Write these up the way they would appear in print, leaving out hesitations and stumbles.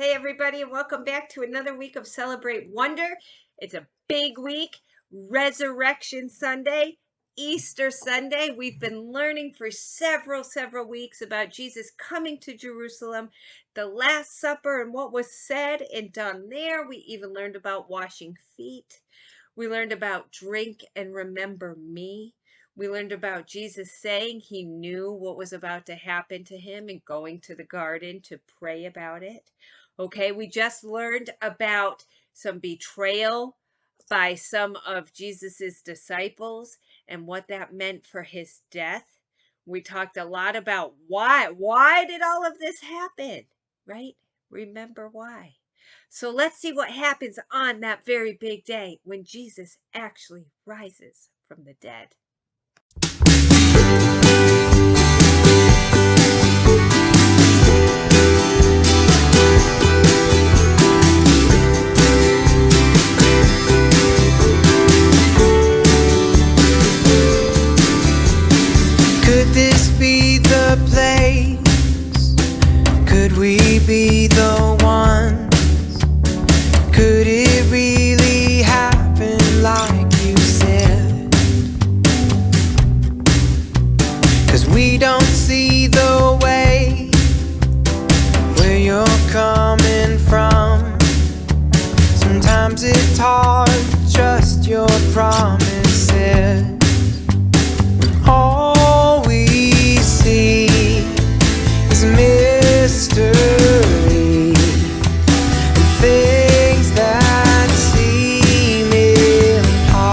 Hey, everybody, and welcome back to another week of Celebrate Wonder. It's a big week, Resurrection Sunday, Easter Sunday. We've been learning for several weeks about Jesus coming to Jerusalem, the Last Supper, and what was said and done there. We even learned about washing feet. We learned about drink and remember me. We learned about Jesus saying he knew what was about to happen to him and going to the garden to pray about it. Okay, we just learned about some betrayal by some of Jesus's disciples and what that meant for his death. We talked a lot about why did all of this happen, right? Remember why. So let's see what happens on that very big day when Jesus actually rises from the dead. Could this be the place? Could we be the ones? Could it really happen like you said? 'Cause we don't see the way where you're coming from. Sometimes it's hard to trust your promises. All we see is mystery and things that seem impossible.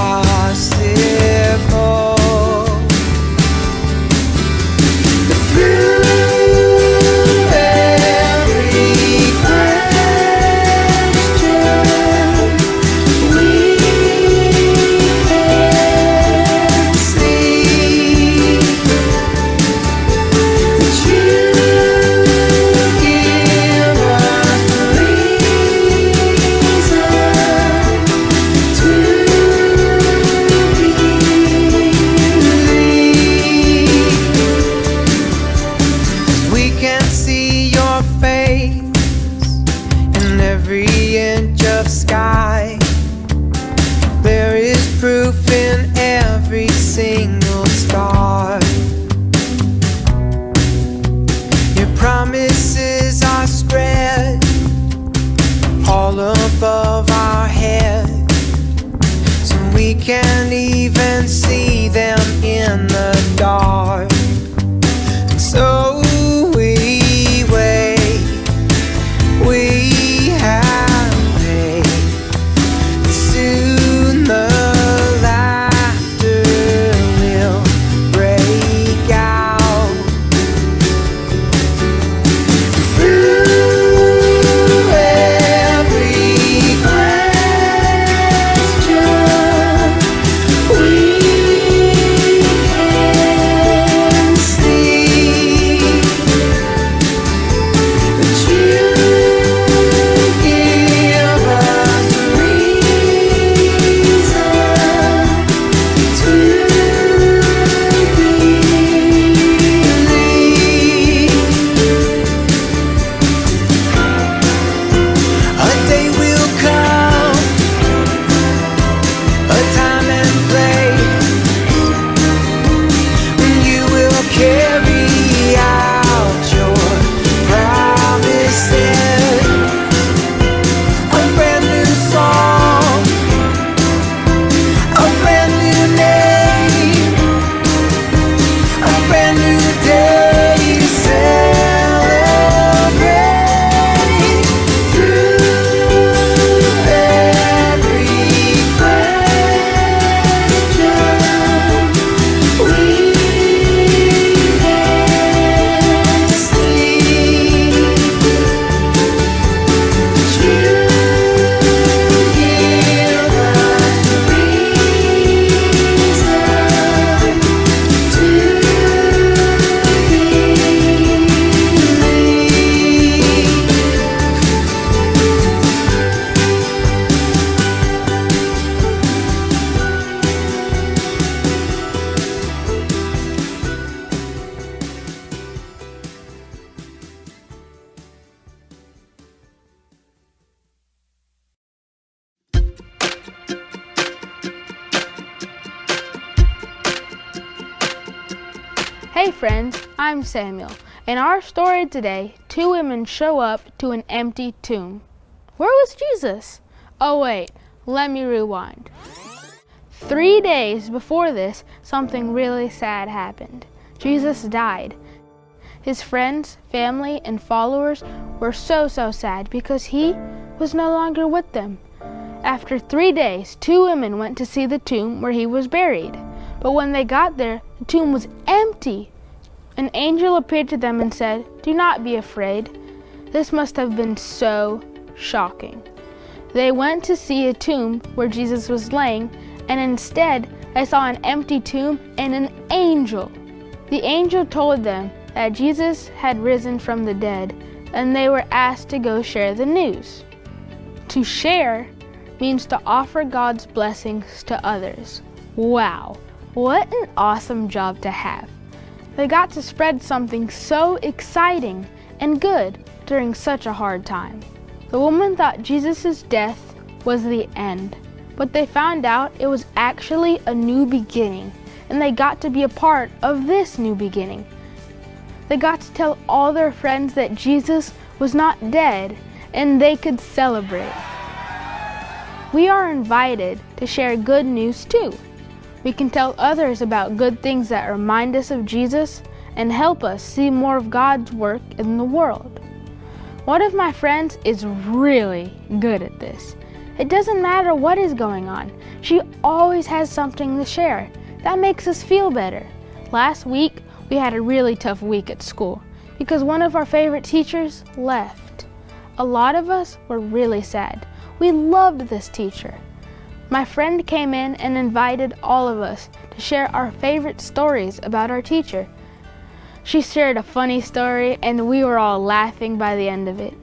But through every question, we can Hey friends, I'm Samuel. In our story today, two women show up to an empty tomb. Where was Jesus? Oh wait, let me rewind. 3 days before this, something really sad happened. Jesus died. His friends, family, and followers were so sad because he was no longer with them. After 3 days, two women went to see the tomb where he was buried. But when they got there, the tomb was empty. An angel appeared to them and said, "Do not be afraid." This must have been so shocking. They went to see a tomb where Jesus was laying, and instead they saw an empty tomb and an angel. The angel told them that Jesus had risen from the dead, and they were asked to go share the news. To share means to offer God's blessings to others. Wow, what an awesome job to have. They got to spread something so exciting and good during such a hard time. The woman thought Jesus' death was the end, but they found out it was actually a new beginning, and they got to be a part of this new beginning. They got to tell all their friends that Jesus was not dead, and they could celebrate. We are invited to share good news too. We can tell others about good things that remind us of Jesus and help us see more of God's work in the world. One of my friends is really good at this. It doesn't matter what is going on. She always has something to share. That makes us feel better. Last week, we had a really tough week at school because one of our favorite teachers left. A lot of us were really sad. We loved this teacher. My friend came in and invited all of us to share our favorite stories about our teacher. She shared a funny story and we were all laughing by the end of it.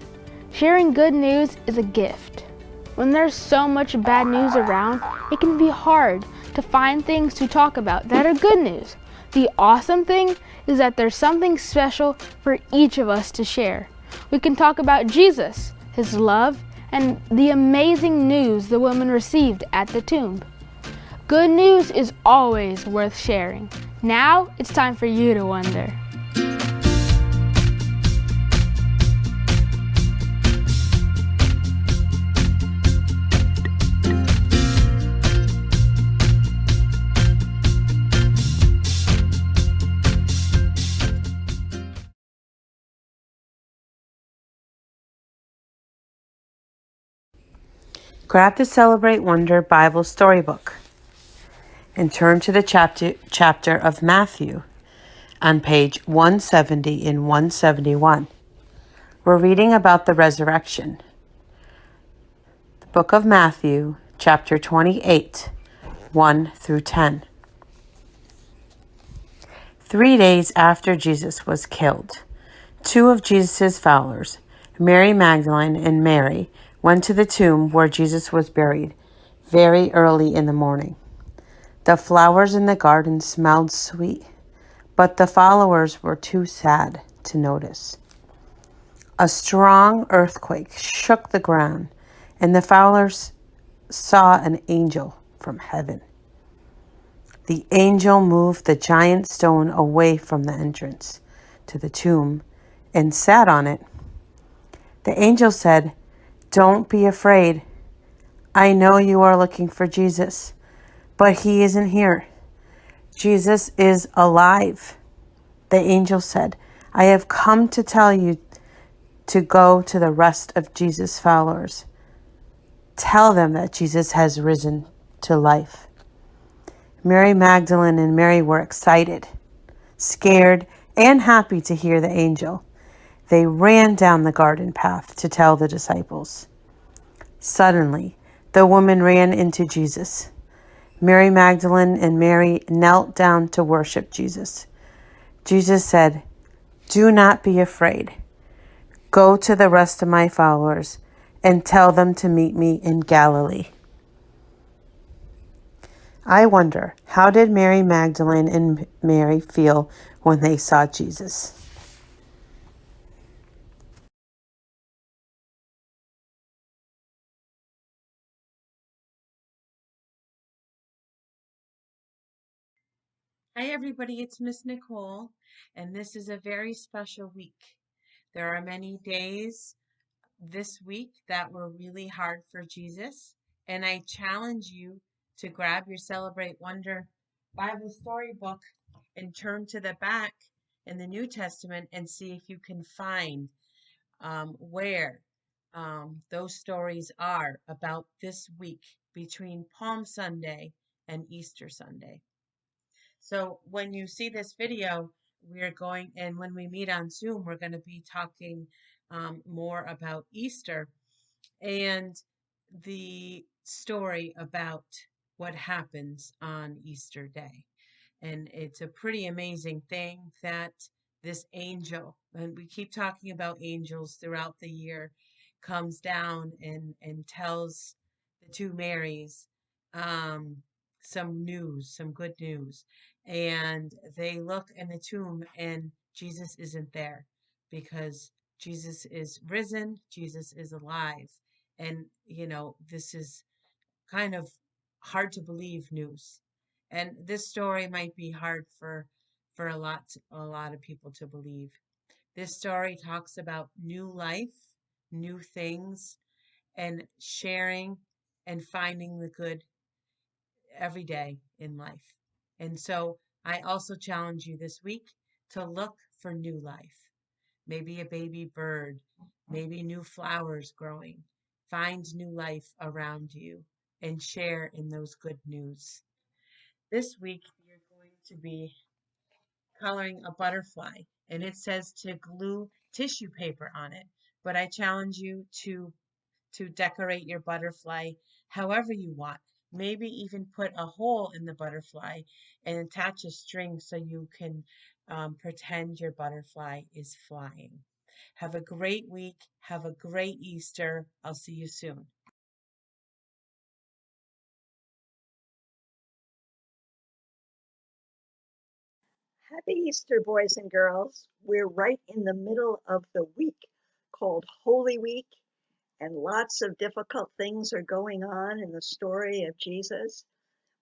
Sharing good news is a gift. When there's so much bad news around, it can be hard to find things to talk about that are good news. The awesome thing is that there's something special for each of us to share. We can talk about Jesus, his love, and the amazing news the woman received at the tomb. Good news is always worth sharing. Now it's time for you to wonder. Grab the Celebrate Wonder Bible Storybook and turn to the chapter of Matthew on page 170 and 171. We're reading about the resurrection. The book of Matthew, chapter 28, 1 through 10. 3 days after Jesus was killed, two of Jesus' followers, Mary Magdalene and Mary, went to the tomb where Jesus was buried very early in the morning. The flowers in the garden smelled sweet, but the followers were too sad to notice. A strong earthquake shook the ground, and the followers saw an angel from heaven. The angel moved the giant stone away from the entrance to the tomb and sat on it. The angel said, "Don't be afraid. I know you are looking for Jesus, but he isn't here. Jesus is alive." The angel said, "I have come to tell you to go to the rest of Jesus' followers. Tell them that Jesus has risen to life." Mary Magdalene and Mary were excited, scared, and happy to hear the angel. They ran down the garden path to tell the disciples. Suddenly, the woman ran into Jesus. Mary Magdalene and Mary knelt down to worship Jesus. Jesus said, "Do not be afraid. Go to the rest of my followers and tell them to meet me in Galilee." I wonder, how did Mary Magdalene and Mary feel when they saw Jesus? I Hi, everybody. It's Miss Nicole, and this is a very special week. There are many days this week that were really hard for Jesus, and I challenge you to grab your Celebrate Wonder Bible storybook and turn to the back in the New Testament and see if you can find where those stories are about this week between Palm Sunday and Easter Sunday. So when you see this video, we're going, and when we meet on Zoom, we're going to be talking more about Easter and the story about what happens on Easter Day. And it's a pretty amazing thing that this angel, and we keep talking about angels throughout the year, comes down and tells the two Marys um, some news, some good news. And they look in the tomb and Jesus isn't there because Jesus is risen, Jesus is alive. And, this is kind of hard to believe news. And this story might be hard for a lot of people to believe. This story talks about new life, new things, and sharing and finding the good every day in life. And so I also challenge you this week to look for new life. Maybe a baby bird, maybe new flowers growing. Find new life around you and share in those good news. This week, you're going to be coloring a butterfly, and it says to glue tissue paper on it. But I challenge you to decorate your butterfly however you want. Maybe even put a hole in the butterfly and attach a string so you can pretend your butterfly is flying. Have a great week. Have a great Easter. I'll see you soon. Happy Easter, boys and girls. We're right in the middle of the week called Holy Week, and lots of difficult things are going on in the story of Jesus.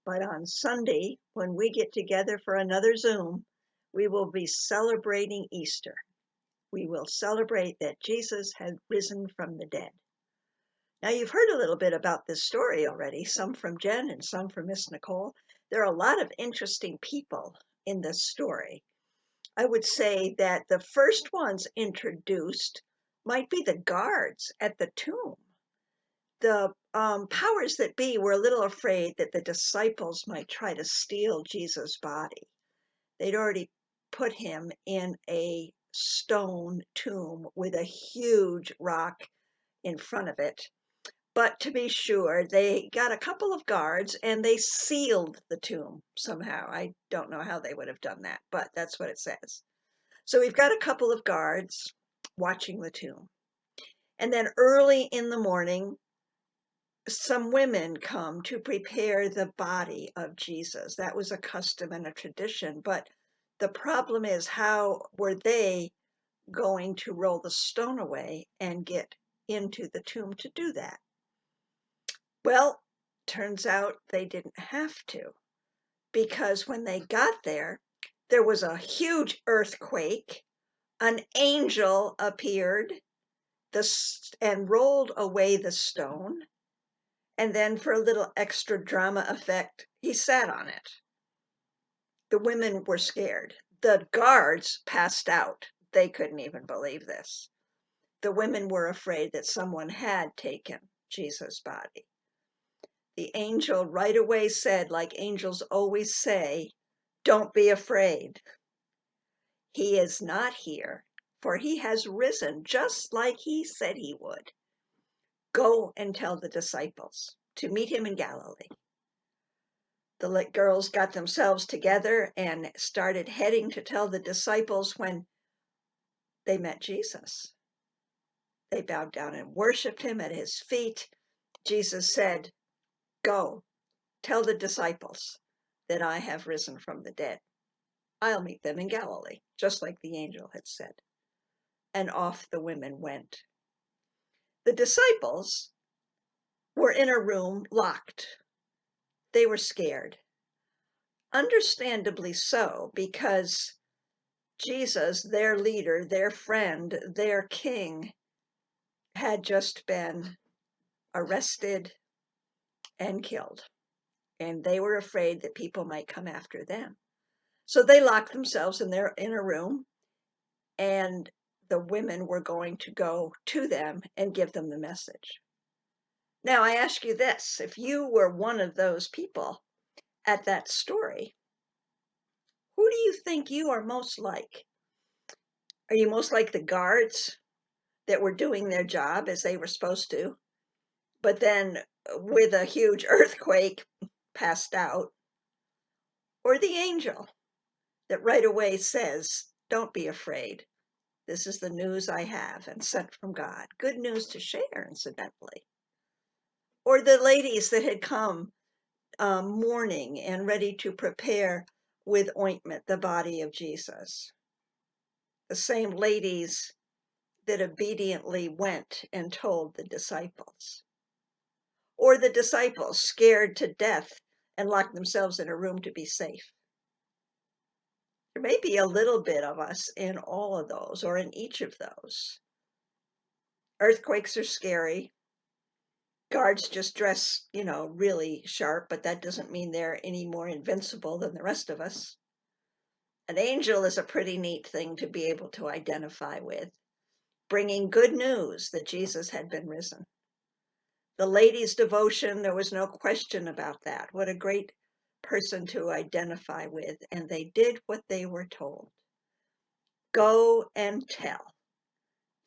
But on Sunday, when we get together for another Zoom, we will be celebrating Easter. We will celebrate that Jesus had risen from the dead. Now, you've heard a little bit about this story already, some from Jen and some from Miss Nicole. There are a lot of interesting people in this story. I would say that the first ones introduced might be the guards at the tomb. The powers that be were a little afraid that the disciples might try to steal Jesus' body. They'd already put him in a stone tomb with a huge rock in front of it. But to be sure, they got a couple of guards and they sealed the tomb somehow. I don't know how they would have done that, but that's what it says. So we've got a couple of guards watching the tomb. And then early in the morning, some women come to prepare the body of Jesus. That was a custom and a tradition. But the problem is, how were they going to roll the stone away and get into the tomb to do that? Well, turns out they didn't have to, because when they got there, there was a huge earthquake. An angel appeared and rolled away the stone. And then, for a little extra drama effect, he sat on it. The women were scared. The guards passed out. They couldn't even believe this. The women were afraid that someone had taken Jesus' body. The angel right away said, like angels always say, "Don't be afraid. He is not here, for he has risen just like he said he would. Go and tell the disciples to meet him in Galilee." The girls got themselves together and started heading to tell the disciples when they met Jesus. They bowed down and worshiped him at his feet. Jesus said, "Go, tell the disciples that I have risen from the dead. I'll meet them in Galilee," just like the angel had said. And off the women went. The disciples were in a room locked. They were scared. understandably so, because Jesus, their leader, their friend, their king, had just been arrested and killed. And they were afraid that people might come after them. So they locked themselves in their inner room, and the women were going to go to them and give them the message. Now, I ask you this, if you were one of those people at that story, who do you think you are most like? Are you most like the guards that were doing their job as they were supposed to, but then with a huge earthquake passed out? Or the angel that right away says, "Don't be afraid. This is the news I have and sent from God." Good news to share, incidentally. Or the ladies that had come mourning and ready to prepare with ointment the body of Jesus. The same ladies that obediently went and told the disciples. Or the disciples scared to death and locked themselves in a room to be safe. There may be a little bit of us in all of those or in each of those. Earthquakes are scary. Guards just dress, really sharp, but that doesn't mean they're any more invincible than the rest of us. An angel is a pretty neat thing to be able to identify with, bringing good news that Jesus had been risen. The ladies' devotion, there was no question about that. What a great person to identify with. And they did what they were told. Go and tell.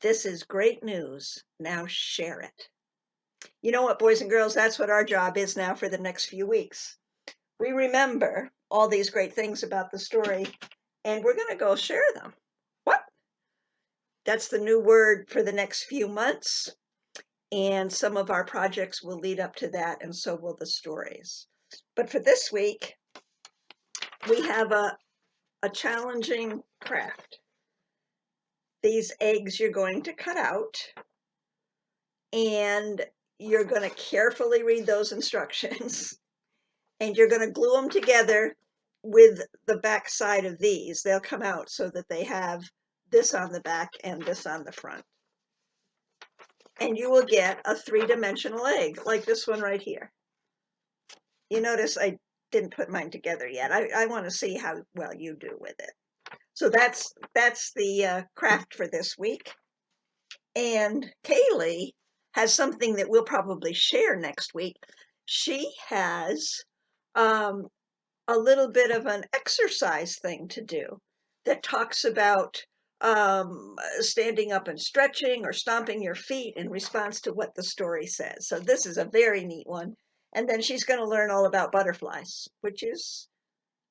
This is great news. Now share it. You know what, boys and girls, that's what our job is now for the next few weeks. We remember all these great things about the story, and we're going to go share them. What? That's the new word for the next few months. And some of our projects will lead up to that, and so will the stories. But for this week, we have a challenging craft. These eggs you're going to cut out, and you're going to carefully read those instructions, and you're going to glue them together with the back side of these. They'll come out so that they have this on the back and this on the front. And you will get a three-dimensional egg, like this one right here. You notice I didn't put mine together yet. I want to see how well you do with it. So that's the craft for this week. And Kaylee has something that we'll probably share next week. She has a little bit of an exercise thing to do that talks about standing up and stretching or stomping your feet in response to what the story says. So this is a very neat one. And then she's going to learn all about butterflies, which is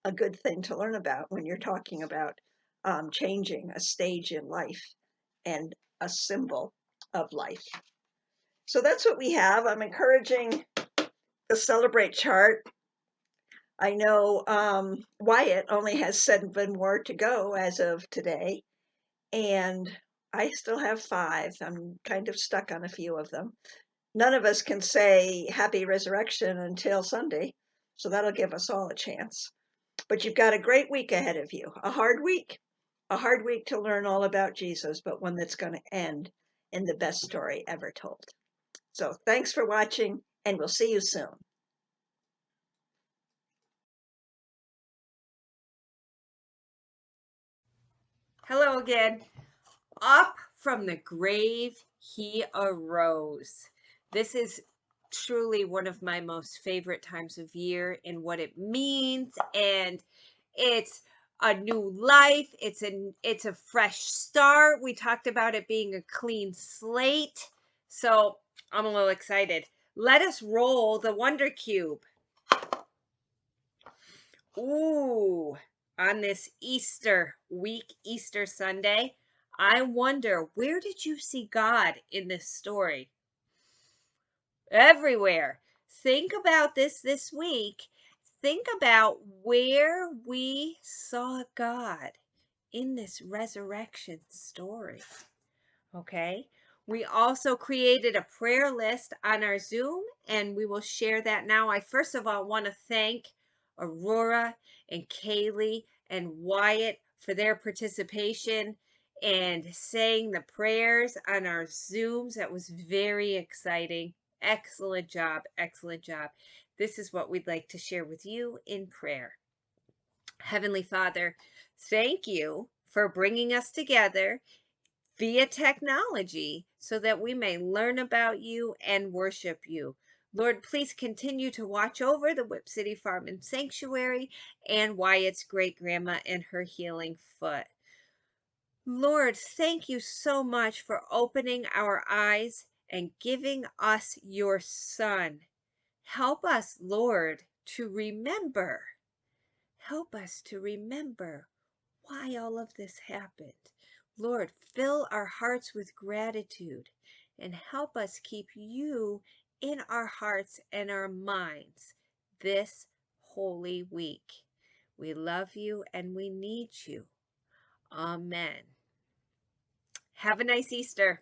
a good thing to learn about when you're talking about changing a stage in life and a symbol of life. So that's what we have. I'm encouraging the Celebrate chart. I know Wyatt only has 7 more to go as of today, and I still have 5. I'm kind of stuck on a few of them. None of us can say Happy Resurrection until Sunday, so that'll give us all a chance. But you've got a great week ahead of you, a hard week to learn all about Jesus, but one that's going to end in the best story ever told. So thanks for watching, and we'll see you soon. Hello again. Up from the grave he arose. This is truly one of my most favorite times of year in what it means, and it's a new life. It's a fresh start. We talked about it being a clean slate. So I'm a little excited. Let us roll the Wonder Cube. Ooh, on this Easter week, Easter Sunday, I wonder, where did you see God in this story? Everywhere. Think about this week. Think about where we saw God in this resurrection story. Okay. We also created a prayer list on our Zoom, and we will share that now. I first of all want to thank Aurora and Kaylee and Wyatt for their participation and saying the prayers on our Zooms. That was very exciting. Excellent job. Excellent job. This is what we'd like to share with you in prayer. Heavenly Father, thank you for bringing us together via technology so that we may learn about you and worship you. Lord, please continue to watch over the Whip City Farm and Sanctuary and Wyatt's great grandma and her healing foot. Lord, thank you so much for opening our eyes and giving us your Son. Help us, Lord, to remember. Help us to remember why all of this happened. Lord, fill our hearts with gratitude and help us keep you in our hearts and our minds this holy week. We love you and we need you. Amen. Have a nice Easter.